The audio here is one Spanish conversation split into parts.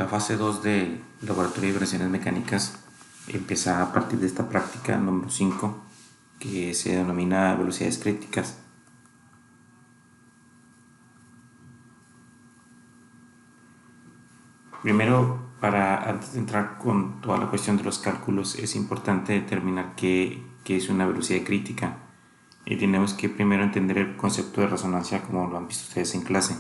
La fase 2 de Laboratorio de Vibraciones Mecánicas empieza a partir de esta práctica número 5 que se denomina velocidades críticas. Primero, antes de entrar con toda la cuestión de los cálculos, es importante determinar qué es una velocidad crítica. Y tenemos que primero entender el concepto de resonancia, como lo han visto ustedes en clase.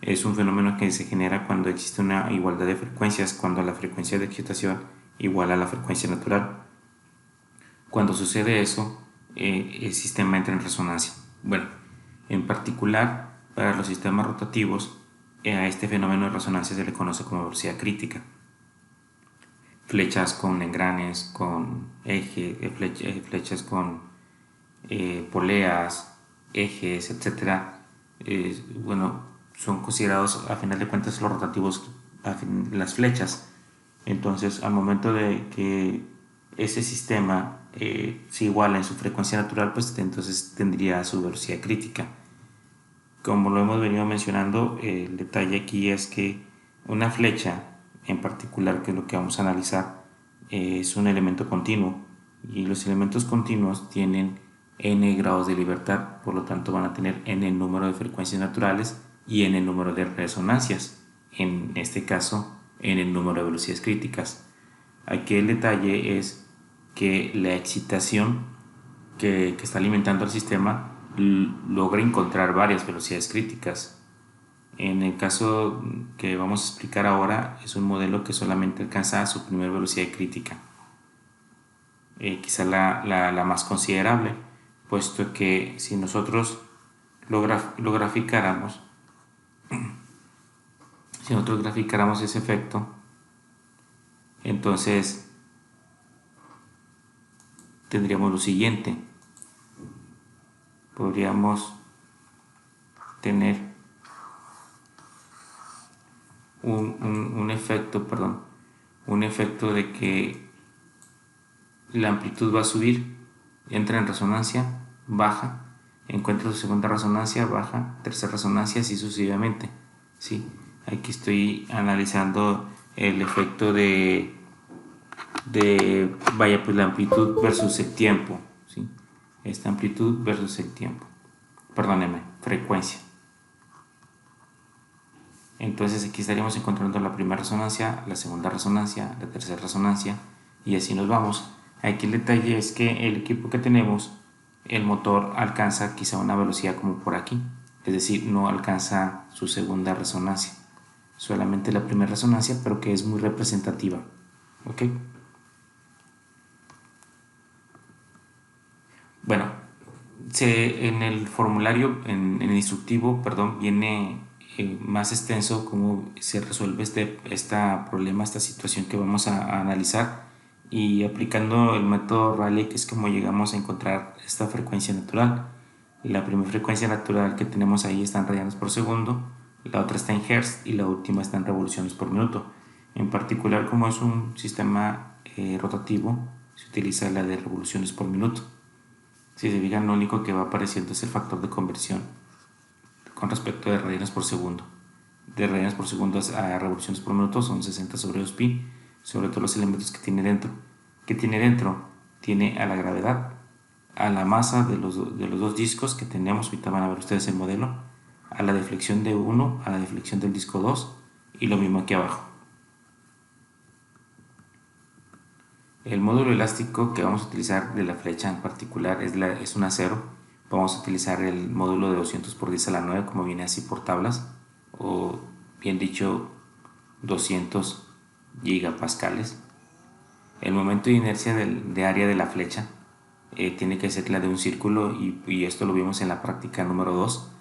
Es un fenómeno que se genera cuando existe una igualdad de frecuencias, cuando la frecuencia de excitación iguala a la frecuencia natural. Cuando sucede eso, el sistema entra en resonancia. Bueno, en particular, para los sistemas rotativos, a este fenómeno de resonancia se le conoce como velocidad crítica. Flechas con engranes, con flechas con poleas, ejes, etc. Bueno, son considerados a final de cuentas los rotativos, las flechas. Entonces, al momento de que ese sistema se iguala en su frecuencia natural, pues entonces tendría su velocidad crítica. Como lo hemos venido mencionando, el detalle aquí es que una flecha en particular, que es lo que vamos a analizar, es un elemento continuo, y los elementos continuos tienen n grados de libertad, por lo tanto van a tener n el número de frecuencias naturales y n el número de resonancias, en este caso n el número de velocidades críticas. Aquí el detalle es que la excitación que está alimentando al sistema logra encontrar varias velocidades críticas. En el caso que vamos a explicar ahora, es un modelo que solamente alcanza su primera velocidad crítica, quizá la más considerable, puesto que si nosotros lo graficáramos, ese efecto, entonces tendríamos lo siguiente: podríamos tener un efecto de que la amplitud va a subir, entra en resonancia, baja, encuentra su segunda resonancia, baja, tercera resonancia, así sucesivamente. ¿Sí? Aquí estoy analizando el efecto de la amplitud versus el tiempo. ¿Sí? Esta amplitud versus el tiempo. Perdónenme, frecuencia. Entonces aquí estaríamos encontrando la primera resonancia, la segunda resonancia, la tercera resonancia, y así nos vamos. Aquí el detalle es que el equipo que tenemos, el motor alcanza quizá una velocidad como por aquí, es decir, no alcanza su segunda resonancia, solamente la primera resonancia, pero que es muy representativa. ¿Ok? Bueno, en el formulario, en el instructivo, perdón, viene más extenso cómo se resuelve esta situación que vamos a analizar, y aplicando el método Rayleigh, que es como llegamos a encontrar esta frecuencia natural. La primera frecuencia natural que tenemos ahí está en radianes por segundo, la otra está en hertz y la última está en revoluciones por minuto. En particular, como es un sistema rotativo, se utiliza la de revoluciones por minuto. Si se fijan, lo único que va apareciendo es el factor de conversión con respecto de radianes por segundo. De radianes por segundo a revoluciones por minuto son 60 sobre 2 pi, sobre todos los elementos que tiene dentro. ¿Qué tiene dentro? Tiene a la gravedad, a la masa de los dos discos que tenemos, ahorita van a ver ustedes el modelo, a la deflexión de uno, a la deflexión del disco 2, y lo mismo aquí abajo. El módulo elástico que vamos a utilizar de la flecha en particular es un acero. Vamos a utilizar el módulo de 200 por 10 a la 9, como viene así por tablas, o bien dicho 200 gigapascales. El momento de inercia de área de la flecha tiene que ser la de un círculo, y esto lo vimos en la práctica número 2.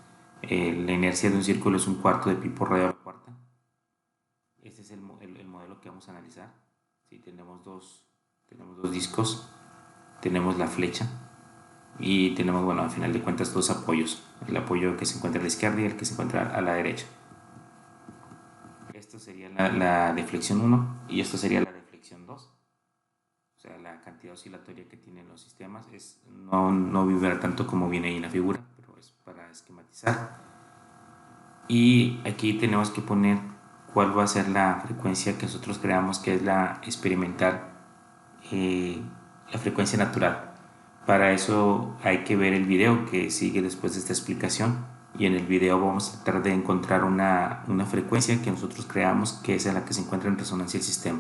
La inercia de un círculo es un cuarto de pi por radio a la cuarta. Este es el modelo que vamos a analizar. Si tenemos dos discos, tenemos la flecha y tenemos, bueno, al final de cuentas, dos apoyos: el apoyo que se encuentra a la izquierda y el que se encuentra a la derecha. Esto sería la deflexión 1 y esto sería la deflexión 2. O sea, la cantidad oscilatoria que tienen los sistemas no vibra tanto como viene ahí en la figura, pero es para esquematizar. Y aquí tenemos que poner cuál va a ser la frecuencia que nosotros creamos, que es la experimental, la frecuencia natural. Para eso hay que ver el video que sigue después de esta explicación, y en el video vamos a tratar de encontrar una frecuencia que nosotros creamos, que es la que se encuentra en resonancia del sistema.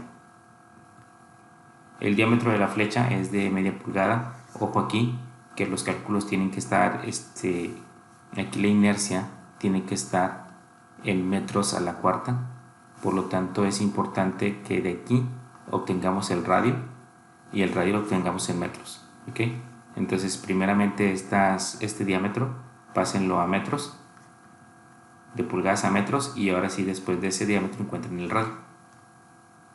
El diámetro de la flecha es de media pulgada. Ojo aquí que los cálculos tienen que estar, aquí la inercia tiene que estar en metros a la cuarta, por lo tanto es importante que de aquí obtengamos el radio, y el radio lo obtengamos en metros, ¿ok? Entonces primeramente este diámetro pásenlo a metros, de pulgadas a metros, y ahora sí después de ese diámetro encuentren el radio,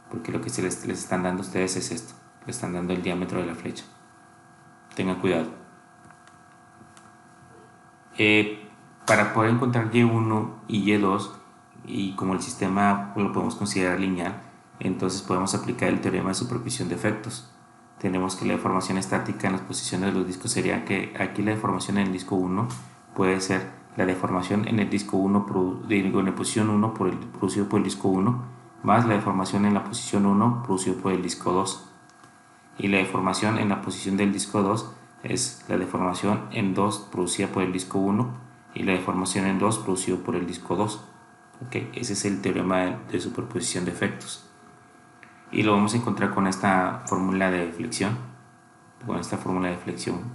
porque lo que les están dando a ustedes es esto, les están dando el diámetro de la flecha. Tengan cuidado. Para poder encontrar Y1 y Y2, y como el sistema lo podemos considerar lineal, entonces podemos aplicar el teorema de superposición de efectos. Tenemos que la deformación estática en las posiciones de los discos sería que aquí la deformación en el disco 1 puede ser la deformación en el disco 1, en la posición 1 producido por el disco 1, más la deformación en la posición 1 producido por el disco 2. Y la deformación en la posición del disco 2 es la deformación en 2 producida por el disco 1 y la deformación en 2 producido por el disco 2. ¿Okay? Ese es el teorema de superposición de efectos. Y lo vamos a encontrar con esta fórmula de flexión,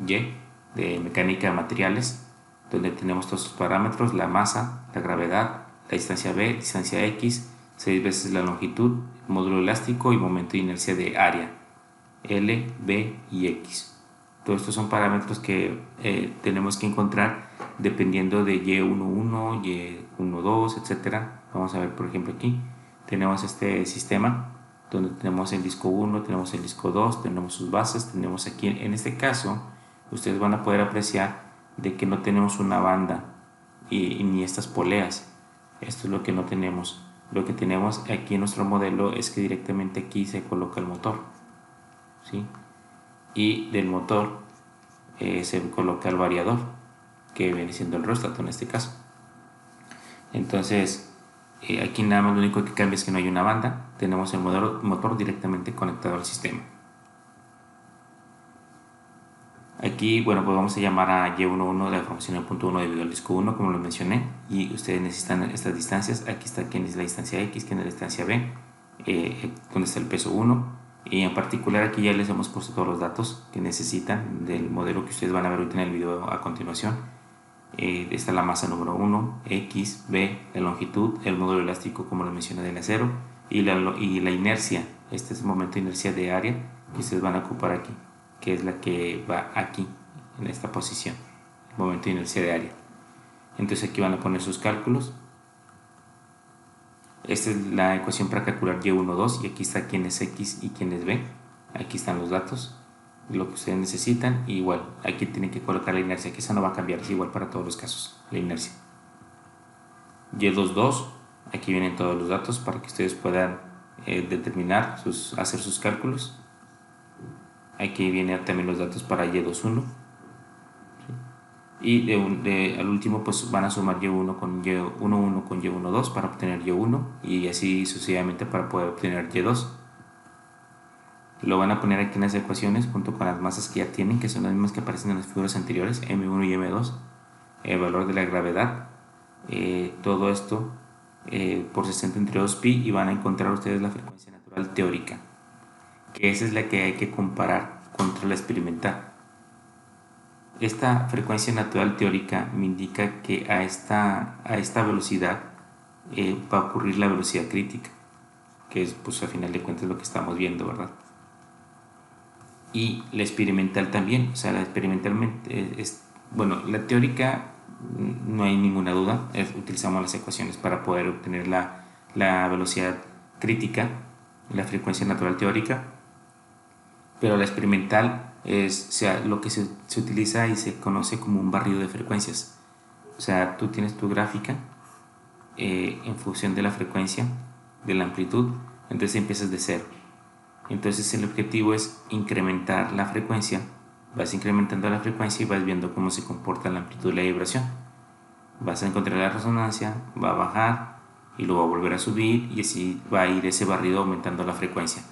Y de mecánica de materiales, donde tenemos todos los parámetros: la masa, la gravedad, la distancia B, distancia X, 6 veces la longitud, módulo elástico y momento de inercia de área, L, B y X. Todos estos son parámetros que tenemos que encontrar dependiendo de Y11, Y12, etc. Vamos a ver, por ejemplo, aquí tenemos este sistema donde tenemos el disco 1, tenemos el disco 2, tenemos sus bases, tenemos aquí, en este caso, ustedes van a poder apreciar de que no tenemos una banda y ni estas poleas. Esto es lo que no tenemos. Lo que tenemos aquí en nuestro modelo es que directamente aquí se coloca el motor, ¿sí? Y del motor se coloca el variador, que viene siendo el róstato en este caso. Entonces aquí nada más lo único que cambia es que no hay una banda, tenemos el motor directamente conectado al sistema. Aquí, bueno, pues vamos a llamar a Y11 la deformación en el punto 1 debido al disco 1, como lo mencioné, y ustedes necesitan estas distancias. Aquí está quién es la distancia X, quién es la distancia B, donde está el peso 1, y en particular aquí ya les hemos puesto todos los datos que necesitan del modelo que ustedes van a ver ahorita en el video a continuación. Está la masa número 1, X, B, la longitud, el módulo elástico como lo mencioné del acero, y la inercia. Este es el momento de inercia de área que ustedes van a ocupar aquí, que es la que va aquí en esta posición, el momento de inercia de área. Entonces aquí van a poner sus cálculos. Esta es la ecuación para calcular Y12, y aquí está quién es X y quién es B. Aquí están los datos, lo que ustedes necesitan. Y igual aquí tienen que colocar la inercia, que esa no va a cambiar, es igual para todos los casos, la inercia. Y22, aquí vienen todos los datos para que ustedes puedan determinar, hacer sus cálculos. Aquí vienen también los datos para Y21, y al último pues van a sumar Y1 con Y11 con Y12 para obtener Y1, y así sucesivamente para poder obtener Y2. Lo van a poner aquí en las ecuaciones junto con las masas que ya tienen, que son las mismas que aparecen en las figuras anteriores, M1 y M2, el valor de la gravedad, todo esto por 60 entre 2pi, y van a encontrar ustedes la frecuencia natural teórica, que esa es la que hay que comparar contra la experimental. Esta frecuencia natural teórica me indica que a esta velocidad va a ocurrir la velocidad crítica, que es, pues, al final de cuentas lo que estamos viendo, ¿verdad? Y la experimental también, o sea, la experimentalmente bueno, la teórica no hay ninguna duda, utilizamos las ecuaciones para poder obtener la velocidad crítica, la frecuencia natural teórica, pero la experimental es, lo que se utiliza y se conoce como un barrido de frecuencias. O sea, tú tienes tu gráfica en función de la frecuencia, de la amplitud, entonces empiezas de cero. Entonces el objetivo es incrementar la frecuencia, vas incrementando la frecuencia y vas viendo cómo se comporta la amplitud de la vibración. Vas a encontrar la resonancia, va a bajar, y lo va a volver a subir, y así va a ir ese barrido aumentando la frecuencia.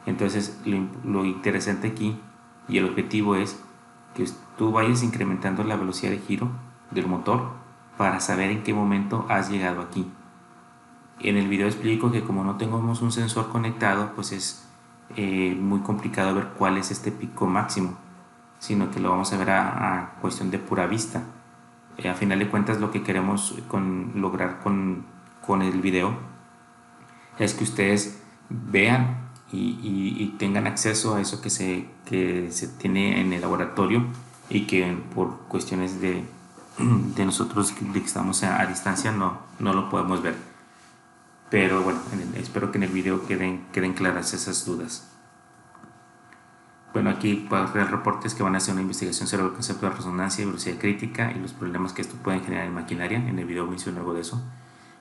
Entonces lo interesante aquí y el objetivo es que tú vayas incrementando la velocidad de giro del motor para saber en qué momento has llegado aquí. En el video explico que como no tenemos un sensor conectado, pues es muy complicado ver cuál es este pico máximo, sino que lo vamos a ver a cuestión de pura vista. A final de cuentas, lo que queremos lograr con el video es que ustedes vean y tengan acceso a eso que se tiene en el laboratorio, y que por cuestiones de nosotros de que estamos a distancia no lo podemos ver. Pero bueno, espero que en el video queden claras esas dudas. Bueno, aquí para crear reportes que van a hacer una investigación sobre el concepto de resonancia y velocidad crítica y los problemas que esto pueden generar en maquinaria. En el video menciono algo de eso.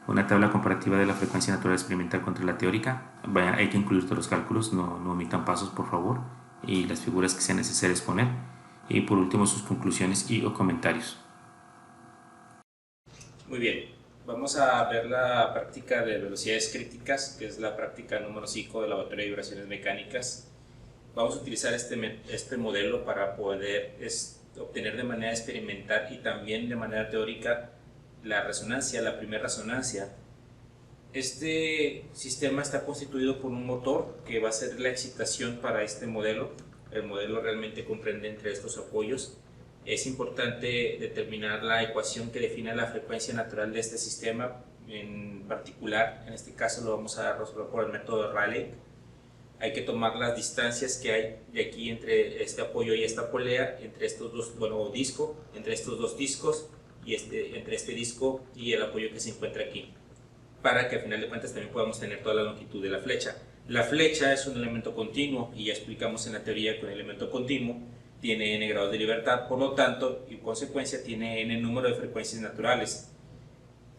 Una tabla comparativa de la frecuencia natural experimental contra la teórica. Hay que incluir todos los cálculos, no omitan pasos por favor, y las figuras que sean necesarias poner. Y por último sus conclusiones o comentarios. Muy bien, vamos a ver la práctica de velocidades críticas, que es la práctica número 5 del laboratorio de vibraciones mecánicas. Vamos a utilizar este modelo para poder obtener de manera experimental y también de manera teórica la resonancia, la primera resonancia. Este sistema está constituido por un motor que va a ser la excitación para este modelo. El modelo realmente comprende entre estos apoyos. Es importante determinar la ecuación que define la frecuencia natural de este sistema. En particular, en este caso lo vamos a resolver por el método de Rayleigh. Hay que tomar las distancias que hay de aquí entre este apoyo y esta polea, entre estos dos, disco, entre estos dos discos, y entre este disco y el apoyo que se encuentra aquí, para que al final de cuentas también podamos tener toda la longitud de la flecha. La flecha es un elemento continuo, y ya explicamos en la teoría que un elemento continuo tiene n grados de libertad, por lo tanto, y consecuencia, tiene n número de frecuencias naturales.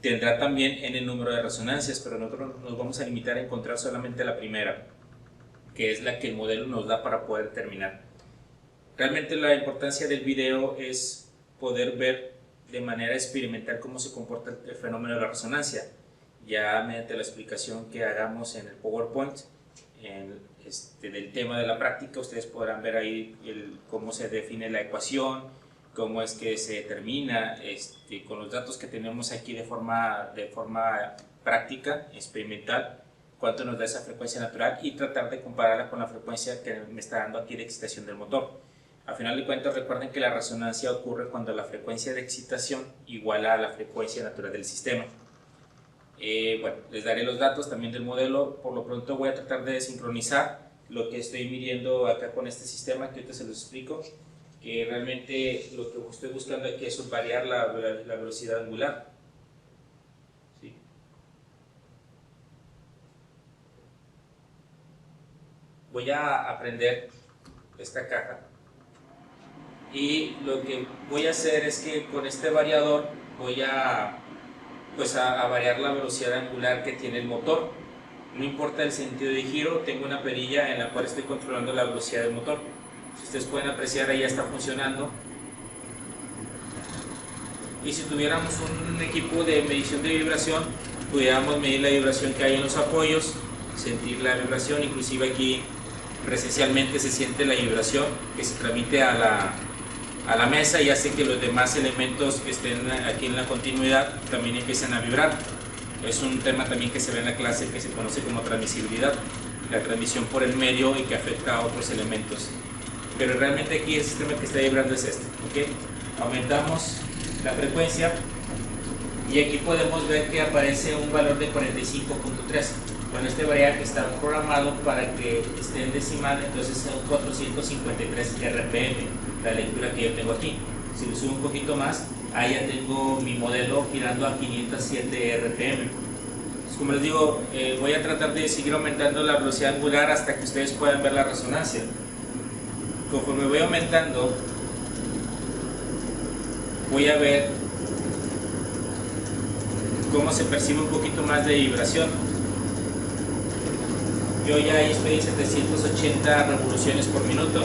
Tendrá también n número de resonancias, pero nosotros nos vamos a limitar a encontrar solamente la primera, que es la que el modelo nos da para poder determinar. Realmente la importancia del video es poder ver de manera experimental cómo se comporta el fenómeno de la resonancia. Ya mediante la explicación que hagamos en el PowerPoint del tema de la práctica, ustedes podrán ver ahí cómo se define la ecuación, cómo es que se determina con los datos que tenemos aquí de forma práctica, experimental, cuánto nos da esa frecuencia natural, y tratar de compararla con la frecuencia que me está dando aquí de excitación del motor. A final de cuentas, recuerden que la resonancia ocurre cuando la frecuencia de excitación iguala a la frecuencia natural del sistema. Bueno, les daré los datos también del modelo. Por lo pronto voy a tratar de sincronizar lo que estoy midiendo acá con este sistema, que ahorita se los explico, que realmente lo que estoy buscando aquí es variar la velocidad angular. ¿Sí? Voy a aprender esta caja, y lo que voy a hacer es que con este variador voy a variar la velocidad angular que tiene el motor. No importa el sentido de giro, tengo una perilla en la cual estoy controlando la velocidad del motor. Si ustedes pueden apreciar, ahí ya está funcionando. Y si tuviéramos un equipo de medición de vibración, pudiéramos medir la vibración que hay en los apoyos, sentir la vibración, inclusive aquí presencialmente se siente la vibración que se transmite a la mesa, y hace que los demás elementos que estén aquí en la continuidad también empiecen a vibrar. Es un tema también que se ve en la clase, que se conoce como transmisibilidad, la transmisión por el medio y que afecta a otros elementos. Pero realmente aquí el sistema que está vibrando es este, ¿okay? Aumentamos la frecuencia y aquí podemos ver que aparece un valor de 45.3. Bueno, este variable está programado para que esté en decimal, entonces son 453 RPM, la lectura que yo tengo aquí. Si lo subo un poquito más, ahí ya tengo mi modelo girando a 507 RPM. Pues como les digo, voy a tratar de seguir aumentando la velocidad angular hasta que ustedes puedan ver la resonancia. Conforme voy aumentando, voy a ver cómo se percibe un poquito más de vibración. Yo ya ahí estoy en 780 revoluciones por minuto.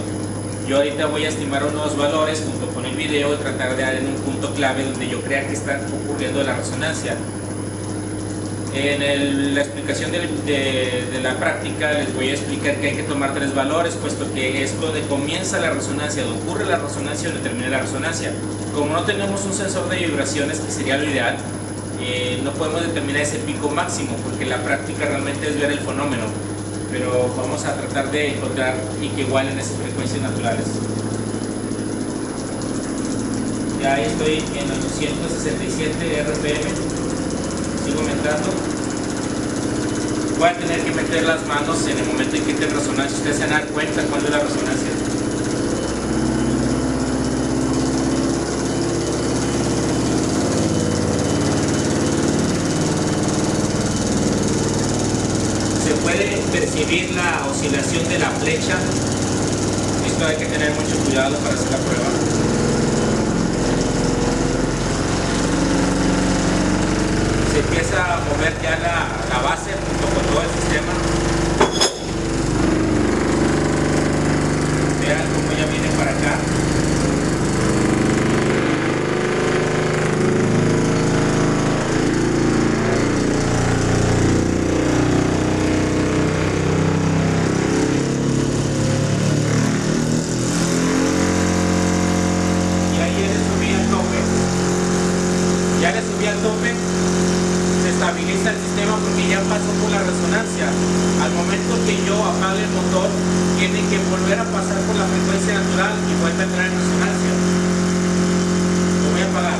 Yo ahorita voy a estimar unos valores junto con el video y tratar de dar en un punto clave donde yo crea que está ocurriendo la resonancia. La explicación de la práctica les voy a explicar que hay que tomar 3 valores, puesto que es donde comienza la resonancia, donde ocurre la resonancia o donde termina la resonancia. Como no tenemos un sensor de vibraciones, que sería lo ideal, no podemos determinar ese pico máximo, porque la práctica realmente es ver el fenómeno, pero vamos a tratar de encontrar y que igualen esas frecuencias naturales. Ya estoy en 867 RPM, sigo aumentando. Voy a tener que meter las manos en el momento en que entre resonancia. Ustedes se van a dar cuenta cuándo es la resonancia. Se puede percibir la oscilación de la flecha. Esto hay que tener mucho cuidado para hacer la prueba. Se empieza a mover ya la base junto con todo el sistema. Vean cómo ya viene para acá. Y ahí ya le subí al tope. Ya le subí al tope. Estabiliza el sistema porque ya pasó por la resonancia. Al momento que yo apague el motor, tiene que volver a pasar por la frecuencia natural y vuelve a entrar en resonancia. Lo voy a apagar.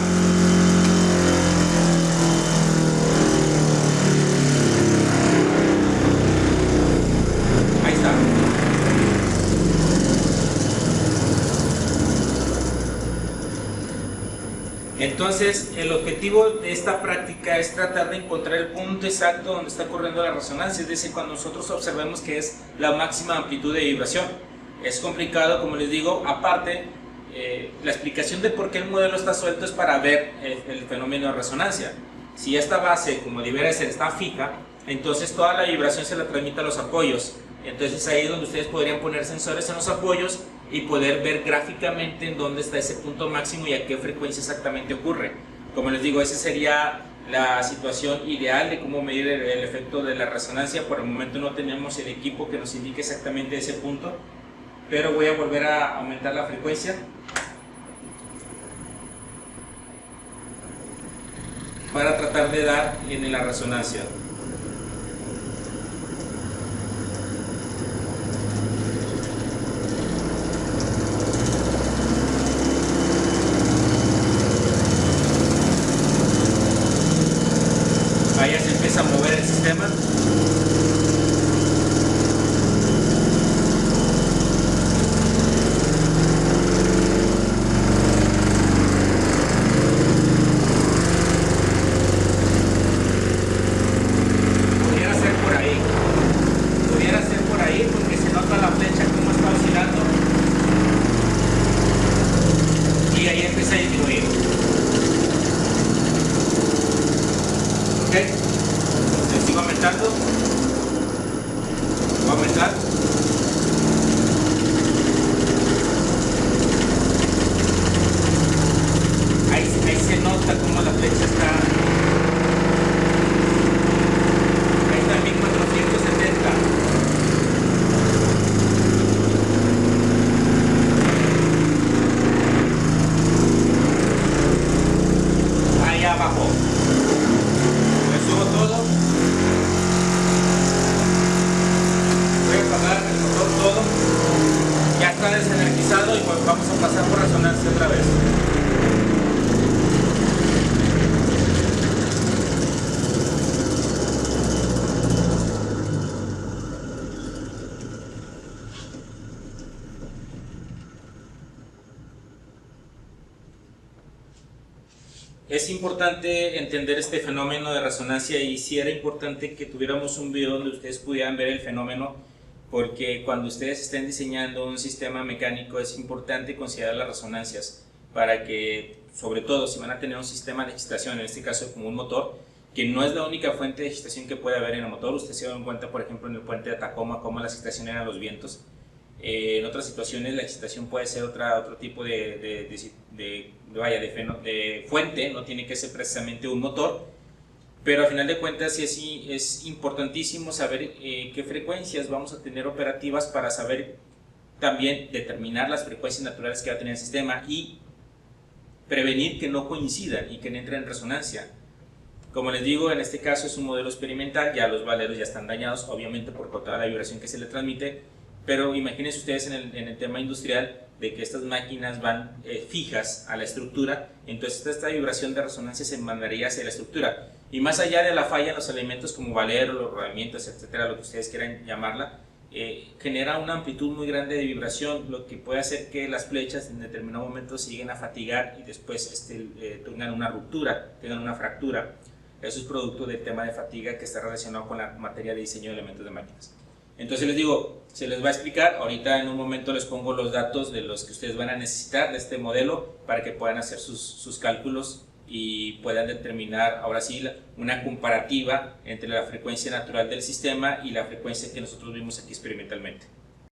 Ahí está. Entonces, el objetivo de esta práctica es tratar de encontrar el punto exacto donde está ocurriendo la resonancia, es decir, cuando nosotros observemos que es la máxima amplitud de vibración. Es complicado, como les digo, aparte, la explicación de por qué el modelo está suelto es para ver el fenómeno de resonancia. Si esta base, como debería ser, está fija, entonces toda la vibración se la transmite a los apoyos. Entonces ahí es donde ustedes podrían poner sensores en los apoyos y poder ver gráficamente en dónde está ese punto máximo y a qué frecuencia exactamente ocurre. Como les digo, esa sería la situación ideal de cómo medir el efecto de la resonancia. Por el momento no tenemos el equipo que nos indique exactamente ese punto, pero voy a volver a aumentar la frecuencia para tratar de dar en la resonancia. Ahí ya se empieza a mover el sistema. Pudiera ser por ahí. Pudiera ser por ahí porque se nota la flecha como está oscilando. Y ahí empieza a disminuir. Ok, le sigo aumentando, voy a aumentar, ahí se nota como la flecha está, ahí está en 1470, ahí abajo. Subo todo, voy a apagar el motor todo, ya está desenergizado y pues vamos a pasar por resonancia otra vez. Es importante entender este fenómeno de resonancia y sí era importante que tuviéramos un video donde ustedes pudieran ver el fenómeno, porque cuando ustedes estén diseñando un sistema mecánico es importante considerar las resonancias para que, sobre todo si van a tener un sistema de excitación, en este caso como un motor, que no es la única fuente de excitación que puede haber en el motor. Ustedes se dan cuenta, por ejemplo, en el puente de Tacoma, cómo la excitación eran los vientos. En otras situaciones la excitación puede ser otro tipo de fuente, no tiene que ser precisamente un motor, pero al final de cuentas sí es importantísimo saber qué frecuencias vamos a tener operativas para saber también determinar las frecuencias naturales que va a tener el sistema y prevenir que no coincidan y que no entren en resonancia. Como les digo, en este caso es un modelo experimental, ya los valeros ya están dañados, obviamente por toda la vibración que se le transmite, pero imagínense ustedes en el tema industrial de que estas máquinas van fijas a la estructura, entonces esta vibración de resonancia se mandaría hacia la estructura. Y más allá de la falla en los elementos como valeros, los rodamientos, etcétera, lo que ustedes quieran llamarla, genera una amplitud muy grande de vibración, lo que puede hacer que las flechas en determinado momento se lleguen a fatigar y después tengan una ruptura, tengan una fractura. Eso es producto del tema de fatiga que está relacionado con la materia de diseño de elementos de máquinas. Entonces les digo, se les va a explicar, ahorita en un momento les pongo los datos de los que ustedes van a necesitar de este modelo para que puedan hacer sus cálculos y puedan determinar ahora sí una comparativa entre la frecuencia natural del sistema y la frecuencia que nosotros vimos aquí experimentalmente.